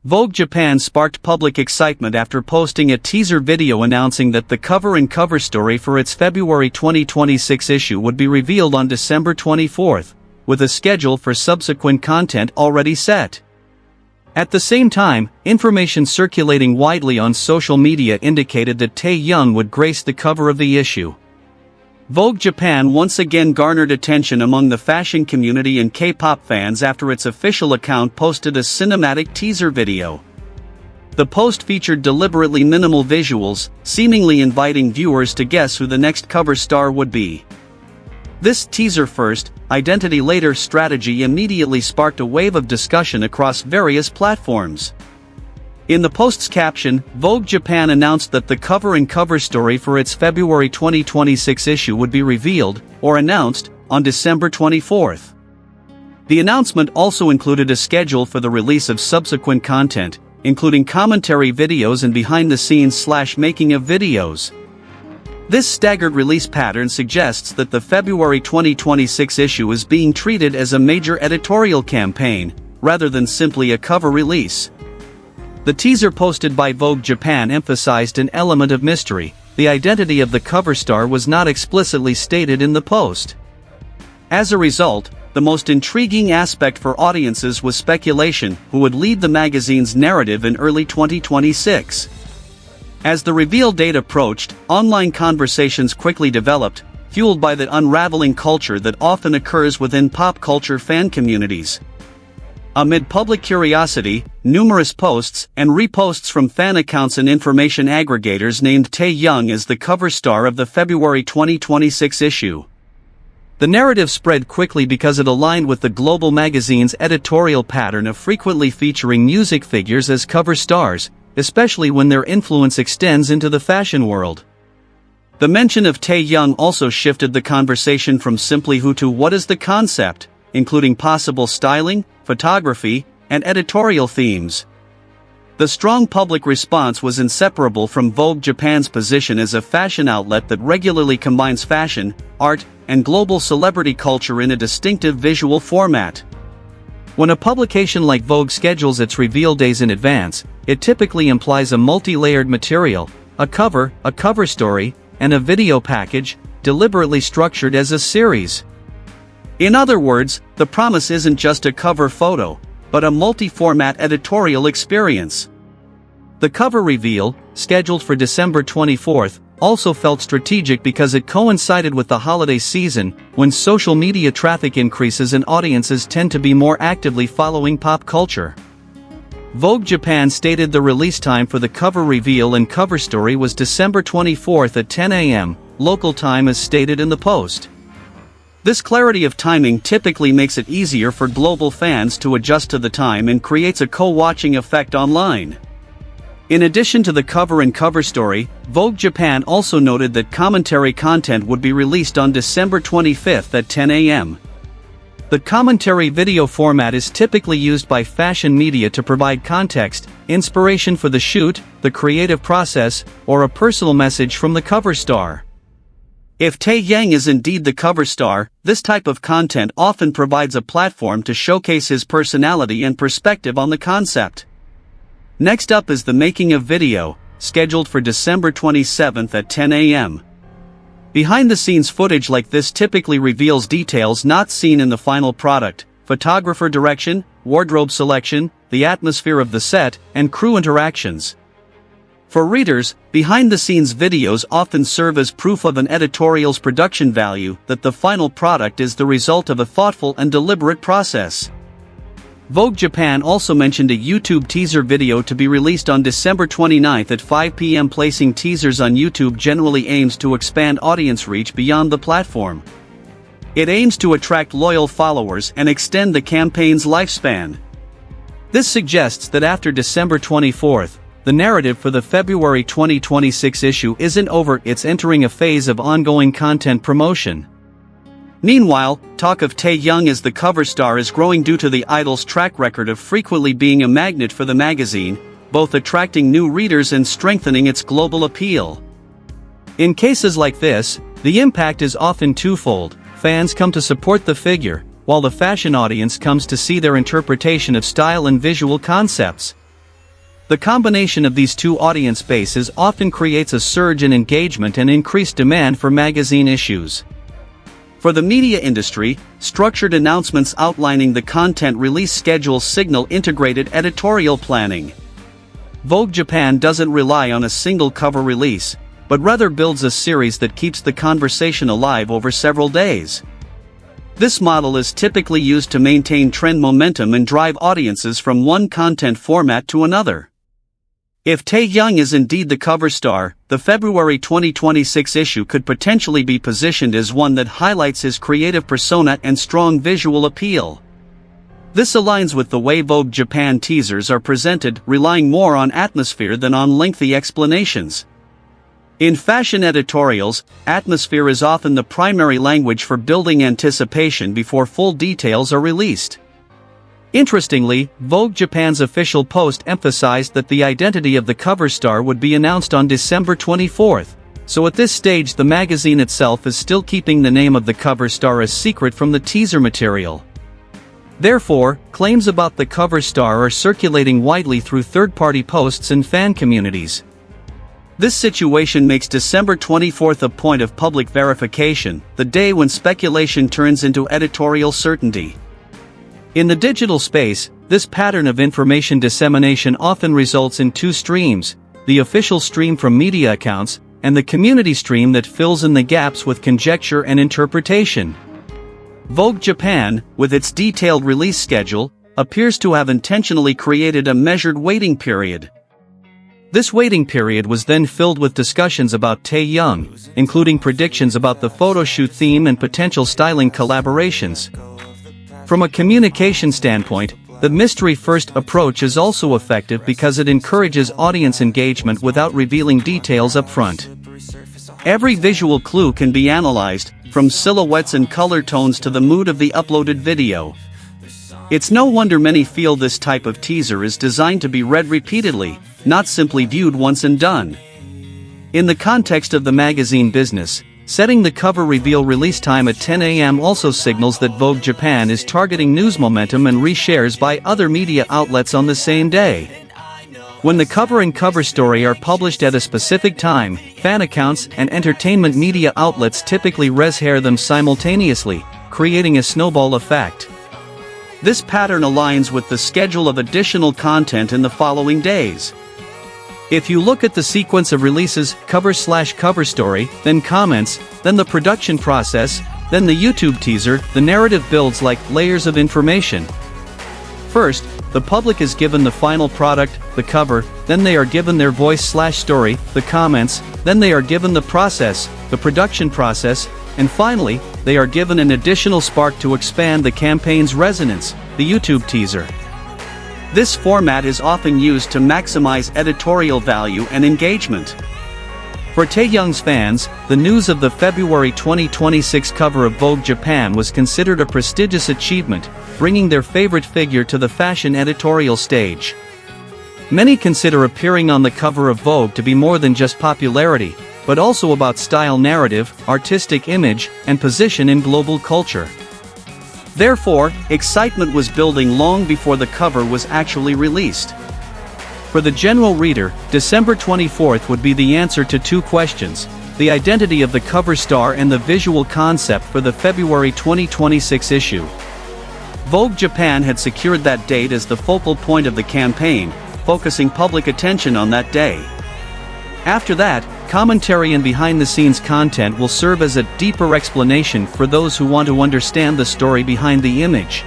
Vogue Japan sparked public excitement after posting a teaser video announcing that the cover and cover story for its February 2026 issue would be revealed on December 24th, with a schedule for subsequent content already set. At the same time, information circulating widely on social media indicated that Taehyung would grace the cover of the issue. Vogue Japan once again garnered attention among the fashion community and K-pop fans after its official account posted a cinematic teaser video. The post featured deliberately minimal visuals, seemingly inviting viewers to guess who the next cover star would be. This teaser-first, identity-later strategy immediately sparked a wave of discussion across various platforms. In the post's caption, Vogue Japan announced that the cover and cover story for its February 2026 issue would be revealed, or announced, on December 24th. The announcement also included a schedule for the release of subsequent content, including commentary videos and behind-the-scenes/making-of videos. This staggered release pattern suggests that the February 2026 issue is being treated as a major editorial campaign, rather than simply a cover release. The teaser posted by Vogue Japan emphasized an element of mystery. The identity of the cover star was not explicitly stated in the post. As a result, the most intriguing aspect for audiences was speculation who would lead the magazine's narrative in early 2026. As the reveal date approached, online conversations quickly developed, fueled by the unraveling culture that often occurs within pop culture fan communities. Amid public curiosity, numerous posts and reposts from fan accounts and information aggregators named Taehyung as the cover star of the February 2026 issue. The narrative spread quickly because it aligned with the global magazine's editorial pattern of frequently featuring music figures as cover stars, especially when their influence extends into the fashion world. The mention of Taehyung also shifted the conversation from simply who to what is the concept, including possible styling, photography, and editorial themes. The strong public response was inseparable from Vogue Japan's position as a fashion outlet that regularly combines fashion, art, and global celebrity culture in a distinctive visual format. When a publication like Vogue schedules its reveal days in advance, it typically implies a multi-layered material, a cover story, and a video package, deliberately structured as a series. In other words, the promise isn't just a cover photo, but a multi-format editorial experience. The cover reveal, scheduled for December 24th, also felt strategic because it coincided with the holiday season, when social media traffic increases and audiences tend to be more actively following pop culture. Vogue Japan stated the release time for the cover reveal and cover story was December 24th at 10 a.m., local time as stated in the post. This clarity of timing typically makes it easier for global fans to adjust to the time and creates a co-watching effect online. In addition to the cover and cover story, Vogue Japan also noted that commentary content would be released on December 25th at 10 a.m. The commentary video format is typically used by fashion media to provide context, inspiration for the shoot, the creative process, or a personal message from the cover star. If Taehyung is indeed the cover star, this type of content often provides a platform to showcase his personality and perspective on the concept. Next up is the making of video, scheduled for December 27th at 10 a.m. Behind-the-scenes footage like this typically reveals details not seen in the final product: photographer direction, wardrobe selection, the atmosphere of the set, and crew interactions. For readers, behind-the-scenes videos often serve as proof of an editorial's production value, that the final product is the result of a thoughtful and deliberate process. Vogue Japan also mentioned a YouTube teaser video to be released on December 29th at 5 p.m. Placing teasers on YouTube generally aims to expand audience reach beyond the platform. It aims to attract loyal followers and extend the campaign's lifespan. This suggests that after December 24th, the narrative for the February 2026 issue isn't over, it's entering a phase of ongoing content promotion. Meanwhile, talk of Taehyung as the cover star is growing due to the idol's track record of frequently being a magnet for the magazine, both attracting new readers and strengthening its global appeal. In cases like this, the impact is often twofold: fans come to support the figure, while the fashion audience comes to see their interpretation of style and visual concepts. The combination of these two audience bases often creates a surge in engagement and increased demand for magazine issues. For the media industry, structured announcements outlining the content release schedule signal integrated editorial planning. Vogue Japan doesn't rely on a single cover release, but rather builds a series that keeps the conversation alive over several days. This model is typically used to maintain trend momentum and drive audiences from one content format to another. If Taehyung is indeed the cover star, the February 2026 issue could potentially be positioned as one that highlights his creative persona and strong visual appeal. This aligns with the way Vogue Japan teasers are presented, relying more on atmosphere than on lengthy explanations. In fashion editorials, atmosphere is often the primary language for building anticipation before full details are released. Interestingly, Vogue Japan's official post emphasized that the identity of the cover star would be announced on December 24th, so at this stage the magazine itself is still keeping the name of the cover star a secret from the teaser material. Therefore, claims about the cover star are circulating widely through third-party posts and fan communities. This situation makes December 24th a point of public verification, the day when speculation turns into editorial certainty. In the digital space, this pattern of information dissemination often results in two streams, the official stream from media accounts, and the community stream that fills in the gaps with conjecture and interpretation. Vogue Japan, with its detailed release schedule, appears to have intentionally created a measured waiting period. This waiting period was then filled with discussions about Taehyung, including predictions about the photoshoot theme and potential styling collaborations. From a communication standpoint, the mystery-first approach is also effective because it encourages audience engagement without revealing details up front. Every visual clue can be analyzed, from silhouettes and color tones to the mood of the uploaded video. It's no wonder many feel this type of teaser is designed to be read repeatedly, not simply viewed once and done. In the context of the magazine business, setting the cover reveal release time at 10 a.m. also signals that Vogue Japan is targeting news momentum and reshares by other media outlets on the same day. When the cover and cover story are published at a specific time, fan accounts and entertainment media outlets typically reshare them simultaneously, creating a snowball effect. This pattern aligns with the schedule of additional content in the following days. If you look at the sequence of releases, cover/cover story, then comments, then the production process, then the YouTube teaser, the narrative builds like layers of information. First, the public is given the final product, the cover, then they are given their voice/story, the comments, then they are given the process, the production process, and finally, they are given an additional spark to expand the campaign's resonance, the YouTube teaser. This format is often used to maximize editorial value and engagement. For Taehyung's fans, the news of the February 2026 cover of Vogue Japan was considered a prestigious achievement, bringing their favorite figure to the fashion editorial stage. Many consider appearing on the cover of Vogue to be more than just popularity, but also about style narrative, artistic image, and position in global culture. Therefore, excitement was building long before the cover was actually released. For the general reader, December 24th would be the answer to two questions: the identity of the cover star and the visual concept for the February 2026 issue. Vogue Japan had secured that date as the focal point of the campaign, focusing public attention on that day. After that, commentary and behind-the-scenes content will serve as a deeper explanation for those who want to understand the story behind the image.